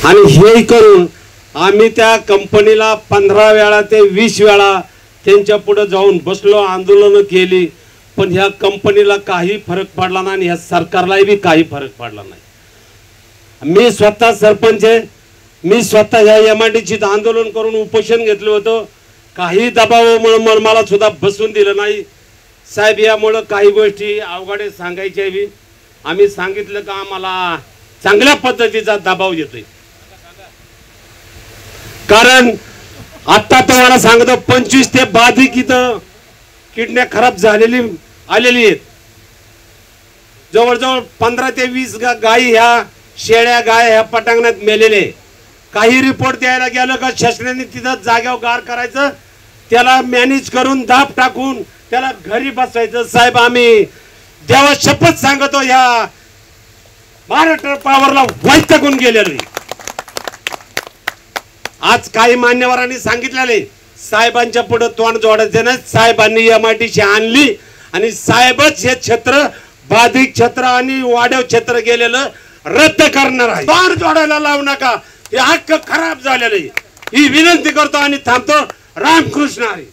आणि हे करून आम्ही त्या कंपनीला 15 वेळा ते 20 वेळा त्यांच्या पुढे जाऊन बसलो, आंदोलन केली, पण ह्या कंपनीला काही फरक पडला नाही आणि ह्या सरकारलाही बी काही फरक पडला नाही। मी स्वतः सरपंच आहे, मी स्वतः ह्या एमआयडीसीत आंदोलन करून उपोषण घेतलं होतं, काही दबावामुळे मला सुद्धा बसून दिलं नाही साहेब। यामुळे काही गोष्टी अवघडे सांगायच्या बी आम्ही सांगितलं का आम्हाला चांगल्या पद्धतीचा दबाव येतोय, कारण आता तुम्हाला सांगतो 25 ते बाधिक इथं किडण्या खराब झालेली आलेली आहेत। जवळजवळ 15 ते 20 गायी ह्या शेळ्या गाय ह्या पटांगणात मेलेले। काही रिपोर्ट द्यायला गेलं का शासनाने तिथं जाग्यावर गार करायचं, त्याला मॅनेज करून दाब टाकून त्याला घरी बसवायचं। साहेब आम्ही देवा शपथ सांगतो ह्या महाराष्ट्र पॉवरला वैतागून गेलेलो। आज काही मान्यवरांनी सांगितलेले साहेबांच्या पुढे तोंड जोडायचे नाही, साहेबांनी एमआयडीसी आणली आणि साहेबच हे क्षेत्र बाधित क्षेत्र आणि वाढव क्षेत्र गेलेलं रद्द करणार आहे। तोंड जोडायला लावू नका, हे हक्क खराब झालेले ही विनंती करतो आणि थांबतो। रामकृष्ण हरी।